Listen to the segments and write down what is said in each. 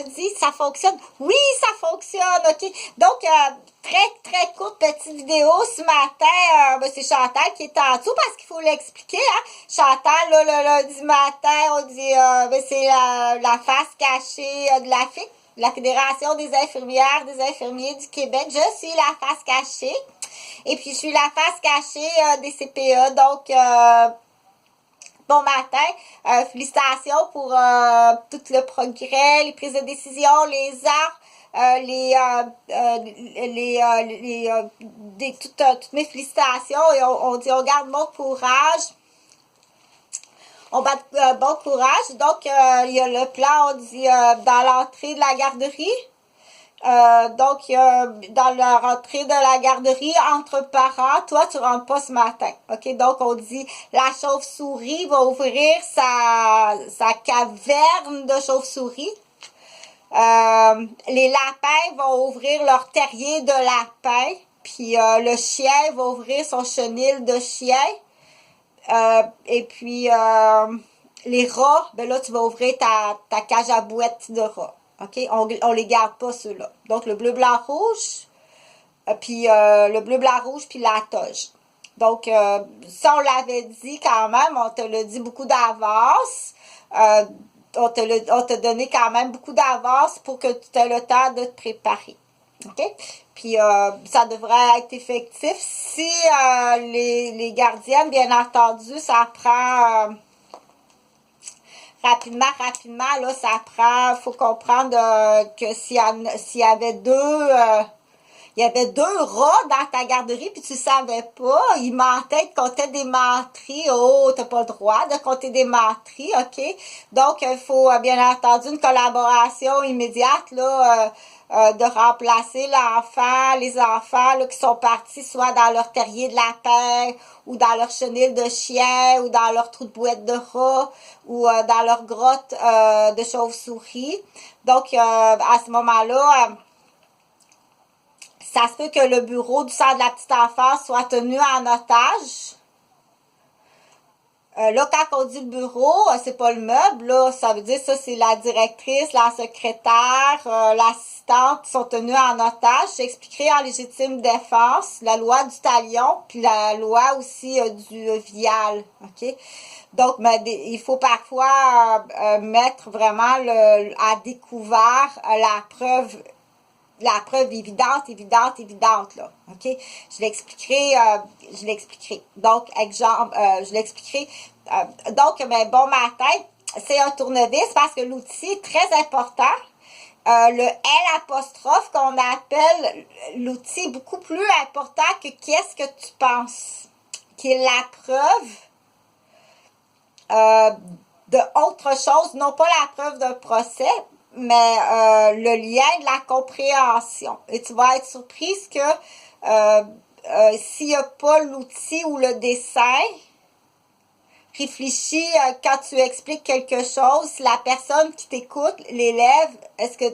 dit, ça fonctionne? Oui, ça fonctionne, OK? Donc, très courte petite vidéo ce matin. C'est Chantal qui est en dessous parce qu'il faut l'expliquer, hein? Chantal, là, le lundi matin, on dit, c'est la face cachée de la FIC, la Fédération des infirmières, des infirmiers du Québec. Je suis la face cachée. Et puis, je suis la face cachée des CPE. Donc, bon matin. Félicitations pour tout le progrès, les prises de décision, les arts, toutes mes félicitations. Et on dit, on garde bon courage. On bat bon courage. Donc, il y a le plan, on dit, dans l'entrée de la garderie. Donc, dans la rentrée de la garderie, entre parents, toi, tu rentres pas ce matin. OK? Donc, on dit, la chauve-souris va ouvrir sa caverne de chauve-souris. Les lapins vont ouvrir leur terrier de lapin. Puis, le chien va ouvrir son chenil de chien. Et puis, les rats, ben là, tu vas ouvrir ta cage à boîte de rats. OK? On les garde pas, ceux-là. Donc, le bleu, blanc, rouge, puis le bleu, blanc, rouge, puis la toge. Donc, ça, on l'avait dit quand même. On te l'a dit beaucoup d'avance. On t'a donné quand même beaucoup d'avance pour que tu aies le temps de te préparer. OK? Puis, ça devrait être effectif si les gardiennes, bien entendu, ça prend... rapidement, là, ça prend, faut comprendre que s'il y avait il y avait deux rats dans ta garderie, puis tu savais pas, ils mentaient, ils comptaient des menteries. Oh, t'as pas le droit de compter des menteries, OK? Donc, il faut, bien entendu, une collaboration immédiate, là, de remplacer les enfants là, qui sont partis soit dans leur terrier de lapin ou dans leur chenil de chien ou dans leur trou de boîte de rat ou dans leur grotte de chauve-souris. Donc, à ce moment-là, ça se peut que le bureau du centre de la petite enfance soit tenu en otage. Là, quand on dit le bureau, c'est pas le meuble, là, ça veut dire ça, c'est la directrice, la secrétaire, l'assistante qui sont tenues en otage. J'expliquerai en légitime défense la loi du talion, puis la loi aussi du vial, OK? Donc, il faut parfois mettre vraiment à découvert la preuve évidente, là. OK? Je l'expliquerai. Donc, exemple, je l'expliquerai. Donc, bon matin, c'est un tournevis parce que l'outil est très important. Le L apostrophe qu'on appelle l'outil beaucoup plus important que qu'est-ce que tu penses, qui est la preuve de autre chose, non pas la preuve d'un procès, mais le lien de la compréhension. Et tu vas être surprise que s'il n'y a pas l'outil ou le dessin, réfléchis quand tu expliques quelque chose, si la personne qui t'écoute, l'élève, est-ce que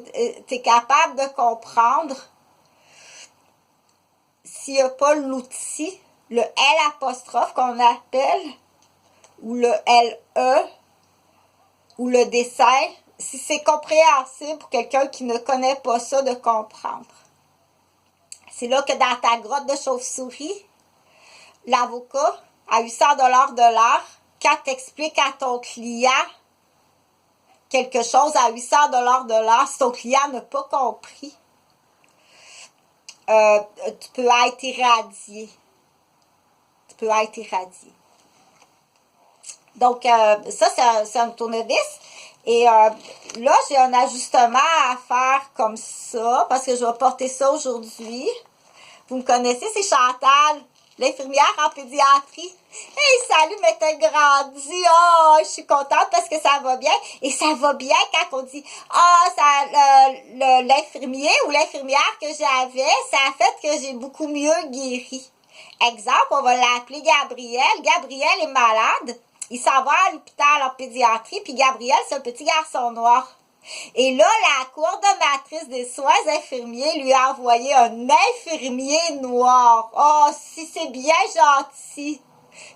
tu es capable de comprendre s'il n'y a pas l'outil, le L apostrophe qu'on appelle, ou le LE, ou le dessin, si c'est compréhensible pour quelqu'un qui ne connaît pas ça de comprendre. C'est là que dans ta grotte de chauve-souris, l'avocat, à 800 $ de l'heure, quand tu expliques à ton client quelque chose à 800 $ de l'heure, si ton client n'a pas compris, tu peux être irradié. Donc, ça, c'est un tournevis. Et là, j'ai un ajustement à faire comme ça, parce que je vais porter ça aujourd'hui. Vous me connaissez, c'est Chantal, l'infirmière en pédiatrie. Hey, salut, mais t'as grandi. Oh, je suis contente parce que ça va bien. Et ça va bien quand on dit, l'infirmier ou l'infirmière que j'avais, ça a fait que j'ai beaucoup mieux guéri. Exemple, on va l'appeler Gabriel. Gabriel est malade. Il s'en va à l'hôpital en pédiatrie, puis Gabriel, c'est un petit garçon noir. Et là, la coordonnatrice des soins infirmiers lui a envoyé un infirmier noir. Oh, si c'est bien gentil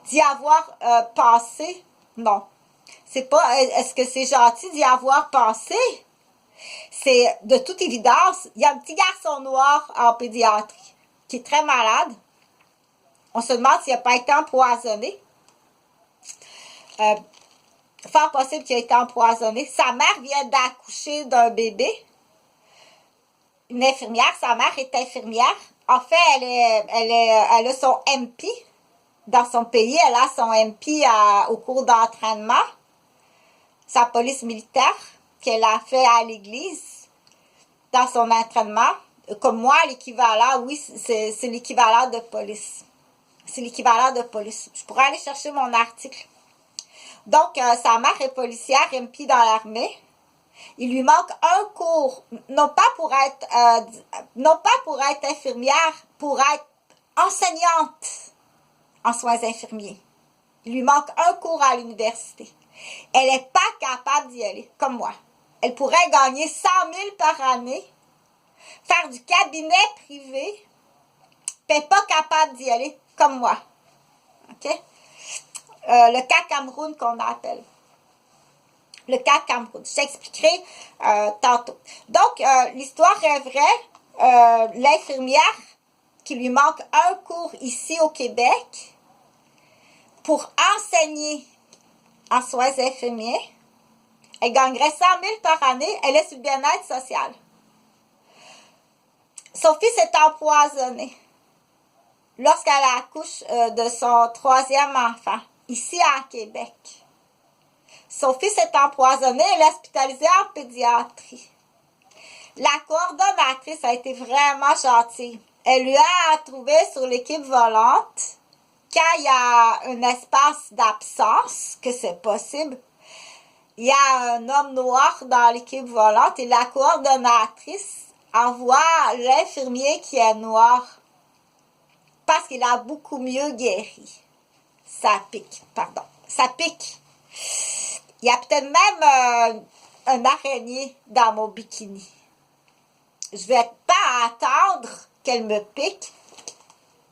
d'y avoir pensé. Non. C'est pas, est-ce que c'est gentil d'y avoir pensé? c'est de toute évidence, il y a un petit garçon noir en pédiatrie qui est très malade. On se demande s'il n'a pas été empoisonné. Fort possible qu'il ait été empoisonné. Sa mère vient d'accoucher d'un bébé. Une infirmière, sa mère est infirmière. En fait, elle a son MP dans son pays. Elle a son MP au cours d'entraînement. Sa police militaire qu'elle a fait à l'église dans son entraînement. Comme moi, l'équivalent, oui, c'est l'équivalent de police. C'est l'équivalent de police. Je pourrais aller chercher mon article. Donc, sa mère est policière, MP dans l'armée. Il lui manque un cours, non pas pour être infirmière, pour être enseignante en soins infirmiers. Il lui manque un cours à l'université. Elle n'est pas capable d'y aller, comme moi. Elle pourrait gagner 100 000 par année, faire du cabinet privé, mais pas capable d'y aller, comme moi. OK? Le cas Cameroun qu'on appelle. Le cas Cameroun. Je t'expliquerai tantôt. Donc, l'histoire est vraie. L'infirmière qui lui manque un cours ici au Québec pour enseigner en soins infirmiers, elle gagnerait 100 000 par année. Elle est sur le bien-être social. Son fils est empoisonné lorsqu'elle accouche de son 3e enfant, ici à Québec. Son fils est empoisonné, elle est hospitalisée en pédiatrie. La coordonnatrice a été vraiment gentille. Elle lui a trouvé sur l'équipe volante, quand il y a un espace d'absence, que c'est possible, il y a un homme noir dans l'équipe volante et la coordonnatrice envoie l'infirmier qui est noir parce qu'il a beaucoup mieux guéri. Ça pique, pardon. Ça pique. Il y a peut-être même un araignée dans mon bikini. Je vais pas attendre qu'elle me pique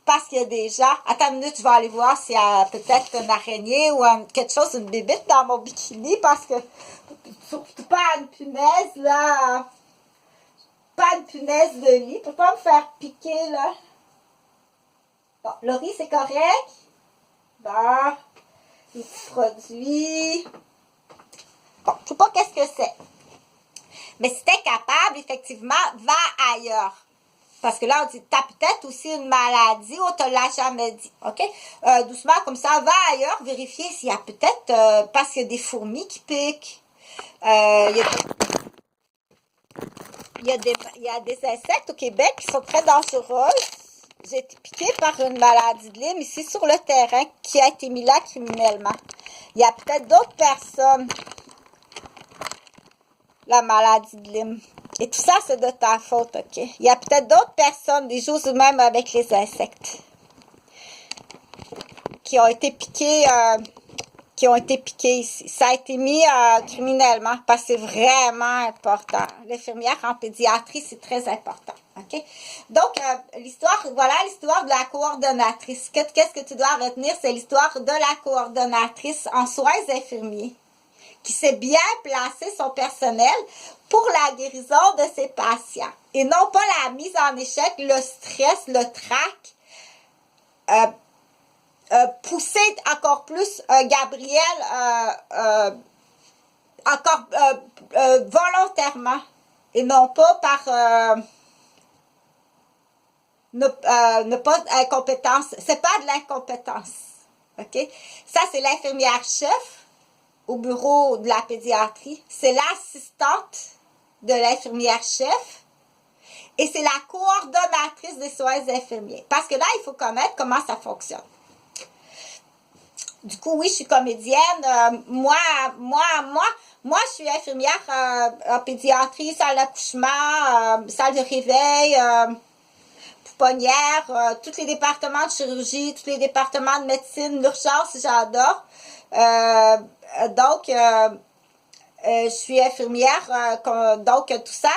parce qu'il y a des gens... Attends une minute, je vais aller voir s'il y a peut-être une araignée ou quelque chose, une bébite dans mon bikini parce que surtout pas une punaise, là. Pas une punaise de lit. Pour pas me faire piquer, là. Bon, Laurie, c'est correct? Bon. Les petits produits. Bon, je sais pas qu'est-ce que c'est. Mais si t'es capable, effectivement, va ailleurs. Parce que là, on dit, t'as peut-être aussi une maladie, on te l'a jamais dit, OK? Doucement, comme ça, va ailleurs, vérifier s'il y a peut-être, parce qu'il y a des fourmis qui piquent. Il y a des insectes au Québec qui sont très dangereux. J'ai été piquée par une maladie de Lyme ici sur le terrain qui a été mis là criminellement. Il y a peut-être d'autres personnes, la maladie de Lyme. Et tout ça, c'est de ta faute, OK? Il y a peut-être d'autres personnes, des choses même avec les insectes, qui ont été piquées ici. Ça a été mis criminellement parce que c'est vraiment important. L'infirmière en pédiatrie, c'est très important, OK? Donc, voilà l'histoire de la coordonnatrice. Qu'est-ce que tu dois retenir? C'est l'histoire de la coordonnatrice en soins infirmiers qui sait bien placer son personnel pour la guérison de ses patients. Et non pas la mise en échec, le stress, le trac, pousser encore plus Gabriel encore volontairement et non pas par ne pas incompétence. C'est pas de l'incompétence. OK? Ça, c'est l'infirmière chef au bureau de la pédiatrie. C'est l'assistante de l'infirmière chef et c'est la coordonnatrice des soins infirmiers. Parce que là, il faut connaître comment ça fonctionne. Du coup, oui, je suis comédienne. Moi, je suis infirmière en pédiatrie, salle d'accouchement, salle de réveil, pouponnière, tous les départements de chirurgie, tous les départements de médecine, l'urgence, j'adore. Donc, je suis infirmière, donc tout ça.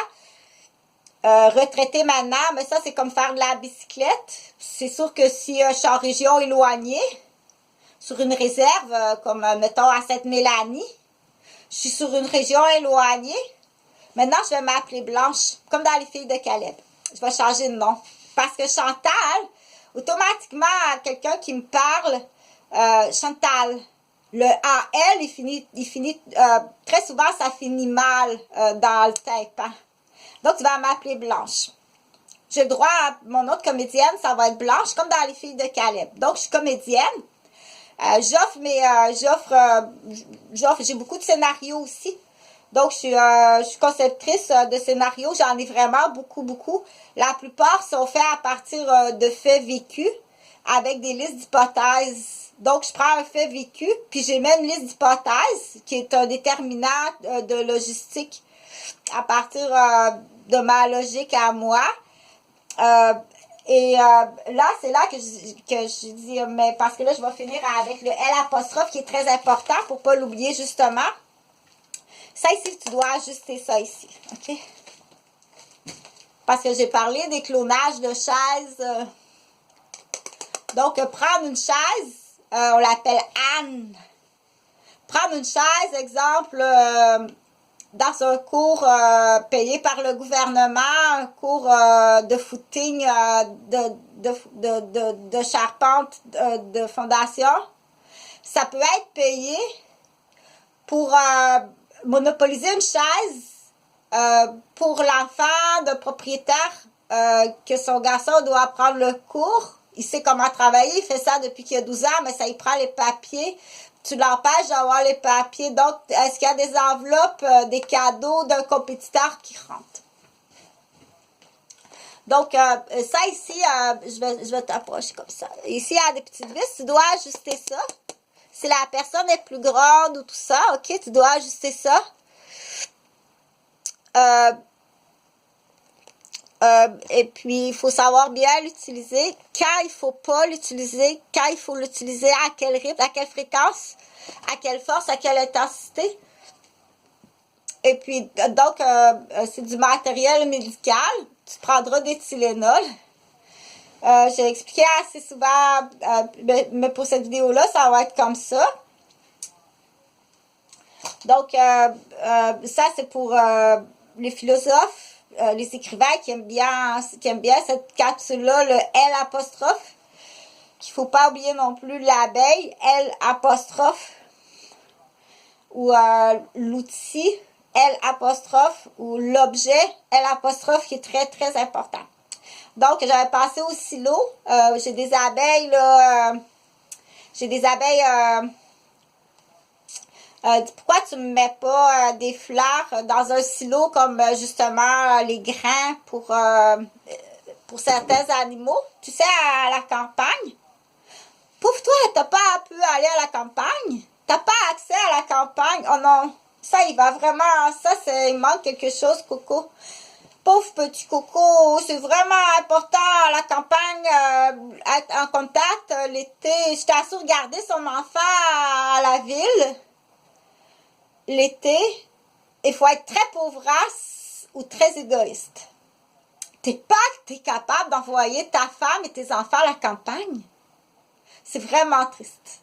Retraitée maintenant, mais ça, c'est comme faire de la bicyclette. C'est sûr que si je suis en région éloignée, sur une réserve, comme mettons à Sainte-Mélanie, je suis sur une région éloignée, Maintenant, je vais m'appeler Blanche, comme dans les filles de Caleb. Je vais changer de nom. Parce que Chantal, automatiquement, quelqu'un qui me parle, Chantal, le AL, il finit très souvent, ça finit mal dans le tympan. Donc, tu vas m'appeler Blanche. J'ai le droit à mon autre comédienne, ça va être Blanche, comme dans les filles de Caleb. Donc, je suis comédienne. J'ai beaucoup de scénarios aussi. Donc, je suis conceptrice de scénarios. J'en ai vraiment beaucoup, beaucoup. La plupart sont faits à partir de faits vécus avec des listes d'hypothèses. Donc, je prends un fait vécu, puis j'ai même une liste d'hypothèses qui est un déterminant de logistique à partir de ma logique à moi. Là, c'est là que je dis, mais parce que là, je vais finir avec le L apostrophe qui est très important pour pas l'oublier justement. Ça ici, tu dois ajuster ça ici, ok? Parce que j'ai parlé des clonages de chaises. Donc, prendre une chaise, on l'appelle Anne. Prendre une chaise, exemple, dans un cours payé par le gouvernement, un cours de footing, de charpente, de fondation, ça peut être payé pour monopoliser une chaise pour l'enfant de propriétaire que son garçon doit prendre le cours. Il sait comment travailler, il fait ça depuis qu'il a 12 ans, mais ça, il prend les papiers. Tu l'empêches d'avoir les papiers. Donc, est-ce qu'il y a des enveloppes, des cadeaux d'un compétiteur qui rentrent? Donc, ça ici, je vais t'approcher comme ça. Ici, il y a des petites vis. Tu dois ajuster ça. Si la personne est plus grande ou tout ça, ok, tu dois ajuster ça. Et puis, il faut savoir bien l'utiliser, quand il ne faut pas l'utiliser, quand il faut l'utiliser, à quel rythme, à quelle fréquence, à quelle force, à quelle intensité. Et puis, donc, c'est du matériel médical. Tu prendras des Tylenol. J'ai expliqué assez souvent, mais pour cette vidéo-là, ça va être comme ça. Donc, ça, c'est pour les philosophes. Les écrivains qui aiment bien cette capsule-là, le L apostrophe, qu'il ne faut pas oublier non plus l'abeille, L apostrophe, ou l'outil, L apostrophe, ou l'objet, L apostrophe, qui est très, très important. Donc, j'avais passé au silo. J'ai des abeilles, là, pourquoi tu ne mets pas des fleurs dans un silo comme justement les grains pour certains animaux? Tu sais, à la campagne. Pauvre toi, t'as pas pu aller à la campagne. T'as pas accès à la campagne. Oh non, ça, il manque quelque chose, Coco. Pauvre petit Coco, c'est vraiment important à la campagne, être en contact l'été. Je t'assure, garder son enfant à la ville. L'été, il faut être très pauvrasse ou très égoïste. T'es capable d'envoyer ta femme et tes enfants à la campagne. C'est vraiment triste.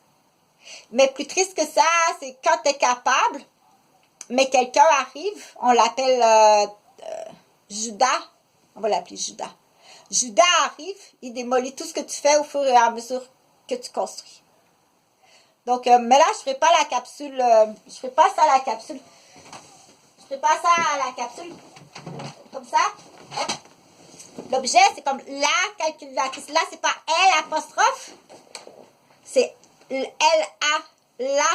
Mais plus triste que ça, c'est quand t'es capable, mais quelqu'un arrive, on l'appelle Judas, on va l'appeler Judas. Judas arrive, il démolit tout ce que tu fais au fur et à mesure que tu construis. Donc, mais là, je ne ferai pas la capsule, je ferai pas ça à la capsule. Je ferai pas ça à la capsule, comme ça. L'objet, c'est comme la calculatrice. Là, c'est pas L apostrophe, c'est L-A, la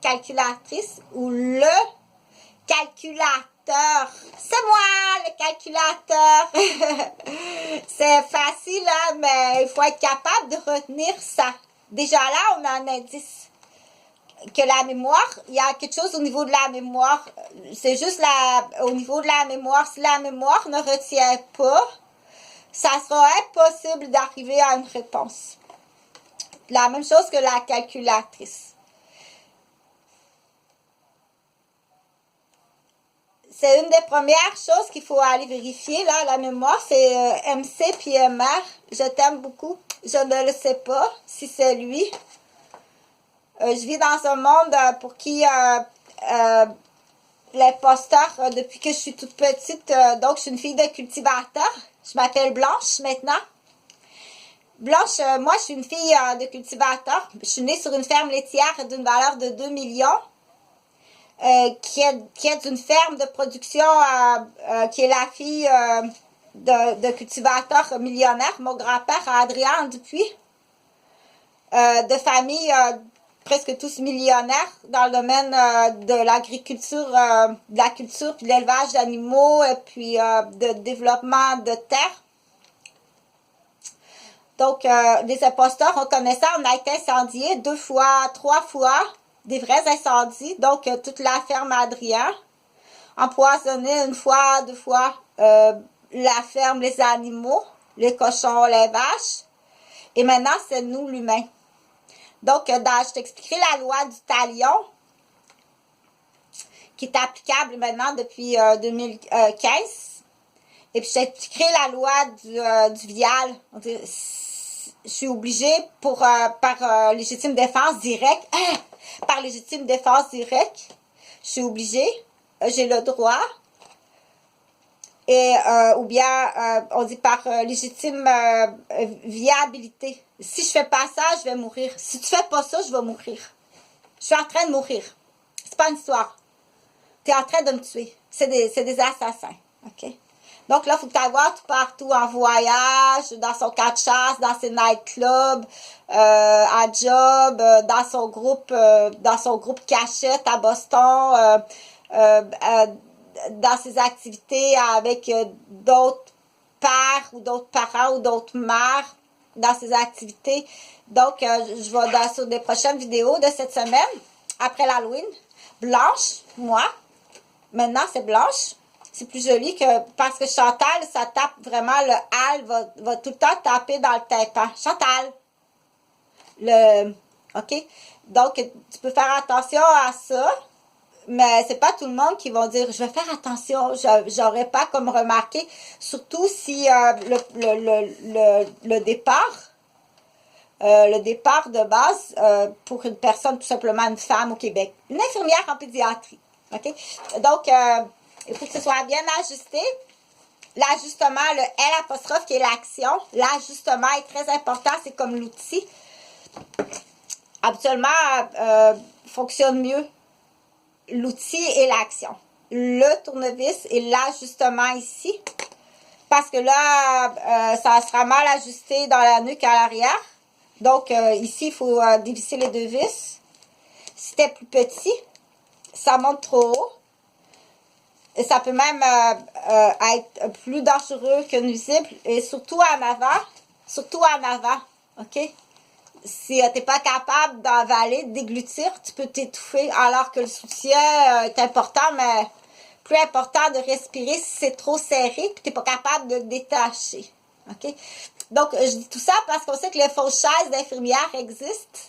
calculatrice, ou le calculateur. C'est moi, le calculateur. C'est facile, hein, mais il faut être capable de retenir ça. Déjà là, on a un indice. Que la mémoire, il y a quelque chose au niveau de la mémoire. C'est juste au niveau de la mémoire. Si la mémoire ne retient pas, ça sera impossible d'arriver à une réponse. La même chose que la calculatrice. C'est une des premières choses qu'il faut aller vérifier, là, la mémoire, c'est MC puis MR. Je t'aime beaucoup. Je ne le sais pas si c'est lui. Je vis dans un monde pour qui l'imposteur depuis que je suis toute petite. Donc, je suis une fille de cultivateur. Je m'appelle Blanche maintenant. Blanche, moi, je suis une fille de cultivateur. Je suis née sur une ferme laitière d'une valeur de 2 millions. Qui est d'une ferme de production qui est la fille de cultivateurs millionnaires. Mon grand-père, Adrien Dupuis, de famille presque tous millionnaires dans le domaine de l'agriculture, de la culture, puis de l'élevage d'animaux, et puis de développement de terre. Donc, les imposteurs, on connaît ça, on a été incendiés 2 fois, 3 fois, des vrais incendies. Donc, toute la ferme Adrien, empoisonné 1 fois, 2 fois, la ferme, les animaux, les cochons, les vaches. Et maintenant, c'est nous, l'humain. Donc, je t'expliquerai la loi du talion, qui est applicable maintenant depuis 2015. Et puis, je t'expliquerai la loi du viol. Je suis obligée par légitime défense directe, par légitime défense directe, je suis obligée, j'ai le droit, et ou bien on dit par légitime viabilité. Si je fais pas ça, je vais mourir. Si tu fais pas ça, je vais mourir. Je suis en train de mourir. C'est pas une histoire. Tu es en train de me tuer. C'est des assassins. OK? Donc là, il faut que tu ailles voir tout partout en voyage, dans son camp de chasse, dans ses nightclubs, à job, dans son groupe cachette à Boston, dans ses activités avec d'autres pères ou d'autres parents ou d'autres mères, dans ses activités. Donc, je vais sur des prochaines vidéos de cette semaine, après l'Halloween. Blanche, moi. Maintenant, c'est Blanche. C'est plus joli que... Parce que Chantal, ça tape vraiment... Le « al » va tout le temps taper dans le tympan. Chantal. OK? Donc, tu peux faire attention à ça. Mais c'est pas tout le monde qui va dire « Je vais faire attention. » J'aurais pas comme remarqué. Surtout si le départ... le départ de base pour une personne, tout simplement une femme au Québec. Une infirmière en pédiatrie. OK? Donc... il faut que ce soit bien ajusté. L'ajustement, le L' qui est l'action. L'ajustement est très important. C'est comme l'outil. Habituellement, fonctionne mieux l'outil et l'action. Le tournevis et l'ajustement ici. Parce que là, ça sera mal ajusté dans la nuque à l'arrière. Donc, ici, il faut dévisser les 2 vis. Si c'était plus petit, ça monte trop haut. Et ça peut même être plus dangereux que nuisible. Et surtout en avant. Surtout en avant. OK? Si tu n'es pas capable d'avaler, de déglutir, tu peux t'étouffer. Alors que le soutien est important, mais plus important de respirer si c'est trop serré puis tu n'es pas capable de le détacher. OK? Donc, je dis tout ça parce qu'on sait que les fausses chaises d'infirmières existent.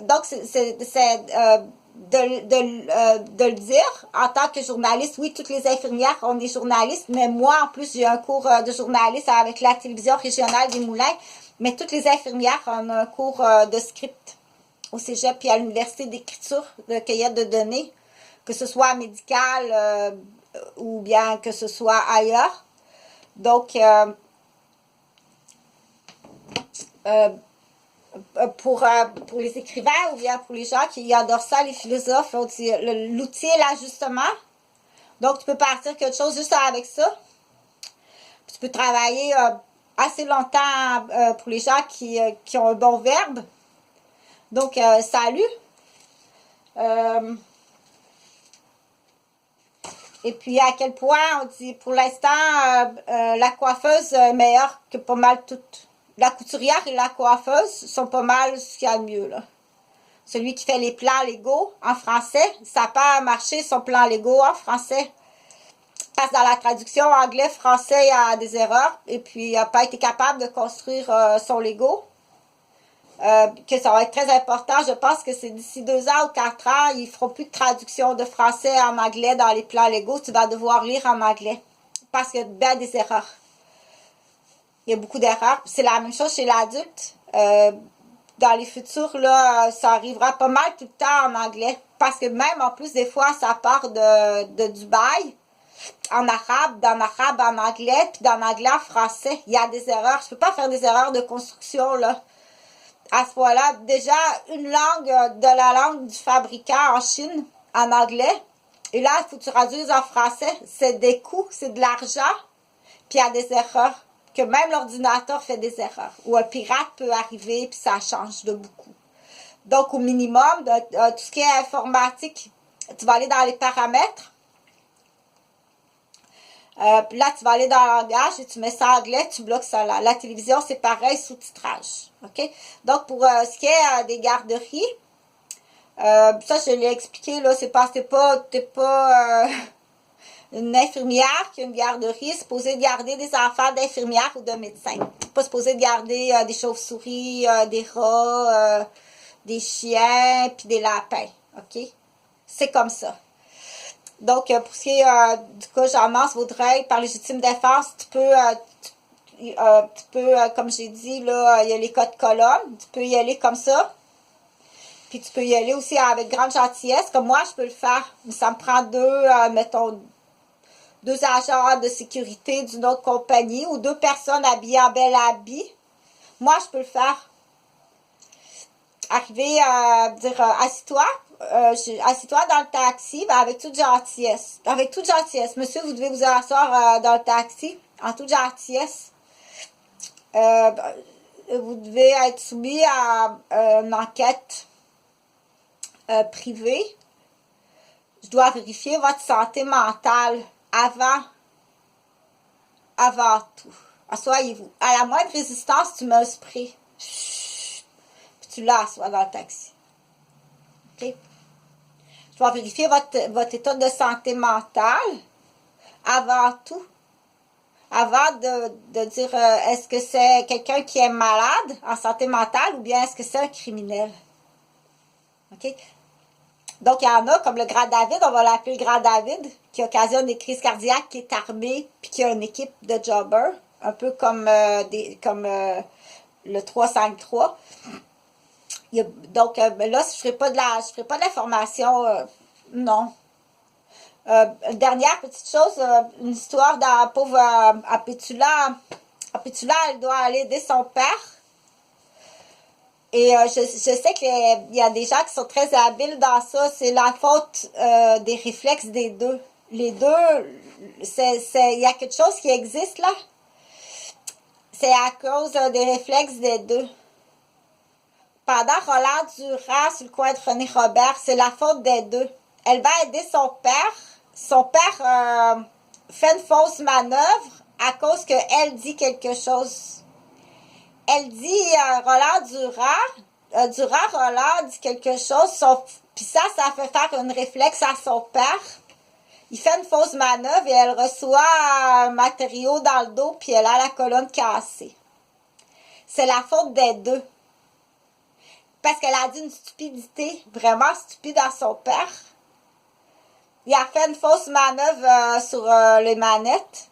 Donc, de le dire en tant que journaliste. Oui, toutes les infirmières ont des journalistes, mais moi, en plus, j'ai un cours de journaliste avec la télévision régionale des Moulins, mais toutes les infirmières ont un cours de script au cégep puis à l'université d'écriture, de cueillette de données, que ce soit médical ou bien que ce soit ailleurs. Donc, pour les écrivains ou bien pour les gens qui adorent ça, les philosophes, l'outil et l'ajustement. Donc, tu peux partir quelque chose juste avec ça. Puis, tu peux travailler assez longtemps pour les gens qui ont un bon verbe. Donc, salut. Et puis, à quel point on dit, pour l'instant, la coiffeuse est meilleure que pas mal toutes. La couturière et la coiffeuse sont pas mal ce qu'il y a de mieux, là. Celui qui fait les plans Lego en français, ça n'a pas marché son plan Lego en français. Parce que dans la traduction anglais-français, il y a des erreurs. Et puis, il n'a pas été capable de construire son Lego. Que ça va être très important. Je pense que c'est d'ici 2 ans ou 4 ans, ils ne feront plus de traduction de français en anglais dans les plans Lego. Tu vas devoir lire en anglais. Parce qu'il y a bien des erreurs. Il y a beaucoup d'erreurs. C'est la même chose chez l'adulte. Dans les futurs, là, ça arrivera pas mal tout le temps en anglais. Parce que même, en plus, des fois, ça part de Dubaï, en arabe, en anglais, puis d'en anglais en français. Il y a des erreurs. Je peux pas faire des erreurs de construction, là. À ce point-là, déjà, une langue de la langue du fabricant en Chine, en anglais. Et là, il faut que tu traduises en français. C'est des coûts, c'est de l'argent, puis il y a des erreurs. Que même l'ordinateur fait des erreurs. Ou un pirate peut arriver, puis ça change de beaucoup. Donc, au minimum, tout ce qui est informatique, tu vas aller dans les paramètres. Puis là, tu vas aller dans le langage et tu mets ça en anglais, tu bloques ça là. La télévision, c'est pareil, sous-titrage. OK? Donc, pour ce qui est des garderies, ça, je l'ai expliqué, là, t'es pas une infirmière qui a une garderie, c'est supposé de garder des enfants d'infirmières ou de médecins. Pas supposé de garder des chauves-souris, des rats, des chiens, puis des lapins. OK? C'est comme ça. Donc, pour ce qui est du cas Jean-Mance Vaudreuil, par légitime défense, tu peux, comme j'ai dit, là, il y a les codes colonnes, tu peux y aller comme ça. Puis tu peux y aller aussi avec grande gentillesse, comme moi, je peux le faire. Mais ça me prend mettons, deux agents de sécurité d'une autre compagnie ou deux personnes habillées en bel habit. Moi, je peux le faire. Arriver à dire assis-toi, assis-toi dans le taxi, ben, avec toute gentillesse. Avec toute gentillesse. Monsieur, vous devez vous asseoir dans le taxi, en toute gentillesse. Vous devez être soumis à une enquête privée. Je dois vérifier votre santé mentale avant tout. Asseyez-vous. À la moindre résistance, tu mets un spray. Chut, puis tu l'assois dans le taxi. OK? Je dois vérifier votre état de santé mentale avant tout. Avant de dire est-ce que c'est quelqu'un qui est malade en santé mentale ou bien est-ce que c'est un criminel. OK? Donc, il y en a, comme le Grand David, on va l'appeler le Grand David, qui occasionne des crises cardiaques, qui est armé, puis qui a une équipe de jobbers, un peu comme, le 353. Donc, là, je ne ferai pas de l'information, non. Dernière petite chose, une histoire d'un pauvre Apétula. Apétula, elle doit aller aider son père. Et je sais qu'il y a des gens qui sont très habiles dans ça. C'est la faute des réflexes des deux. Les deux, il y a quelque chose qui existe là. C'est à cause des réflexes des deux. Pendant Roland Durand, sur le coin de René Robert, c'est la faute des deux. Elle va aider son père. Son père fait une fausse manœuvre à cause qu'elle dit quelque chose. Elle dit Roland Roland dit quelque chose, puis ça fait faire un réflexe à son père. Il fait une fausse manœuvre et elle reçoit un matériau dans le dos, puis elle a la colonne cassée. C'est la faute des deux. Parce qu'elle a dit une stupidité, vraiment stupide à son père. Il a fait une fausse manœuvre sur les manettes.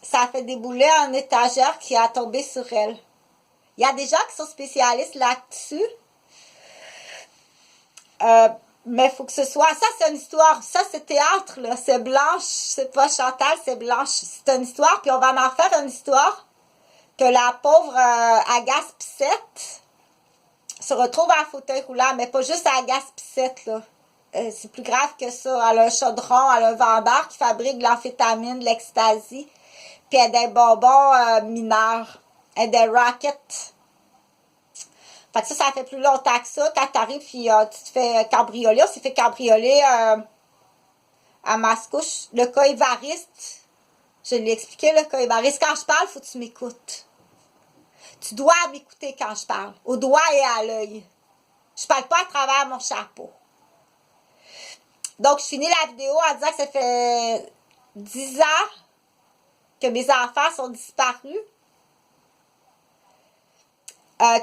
Ça a fait débouler un étagère qui a tombé sur elle. Il y a des gens qui sont spécialistes là-dessus. Mais il faut que ce soit... Ça, c'est une histoire. Ça, c'est théâtre, là. C'est Blanche. C'est pas Chantal, c'est Blanche. C'est une histoire. Puis on va en faire une histoire que la pauvre Agace Pissette se retrouve en fauteuil roulant. Mais pas juste Agace Pissette, là. C'est plus grave que ça. Elle a un chaudron, elle a un vendeur qui fabrique de l'amphétamine, de l'ecstasy. Puis elle a des bonbons mineurs. Et des rockets. Fait que ça fait plus longtemps que ça. Quand t'arrives, puis tu te fais cambrioler. On s'est fait cambrioler à Mascouche. Le cas Évariste. Je l'ai expliqué, le cas Évariste. Quand je parle, faut que tu m'écoutes. Tu dois m'écouter quand je parle. Au doigt et à l'œil. Je parle pas à travers mon chapeau. Donc, je finis la vidéo en disant que ça fait 10 ans que mes enfants sont disparus.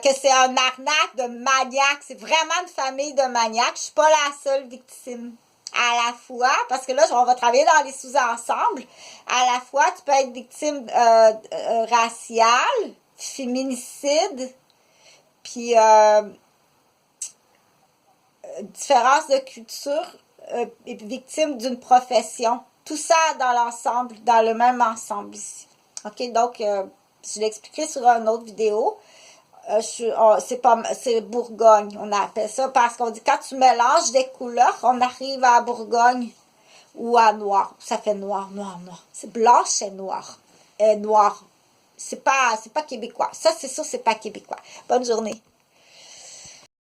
Que c'est un arnaque de maniaques. C'est vraiment une famille de maniaques. Je suis pas la seule victime. À la fois, parce que là, on va travailler dans les sous-ensembles. À la fois, tu peux être victime raciale, féminicide, puis différence de culture, et victime d'une profession. Tout ça dans l'ensemble, dans le même ensemble ici. OK, donc, je l'ai expliqué sur une autre vidéo. C'est Bourgogne, on appelle ça, parce qu'on dit quand tu mélanges des couleurs, on arrive à Bourgogne ou à noir. Ça fait noir, noir, noir. C'est blanche et noir. Et noir. C'est pas québécois. Ça, c'est sûr, c'est pas québécois. Bonne journée.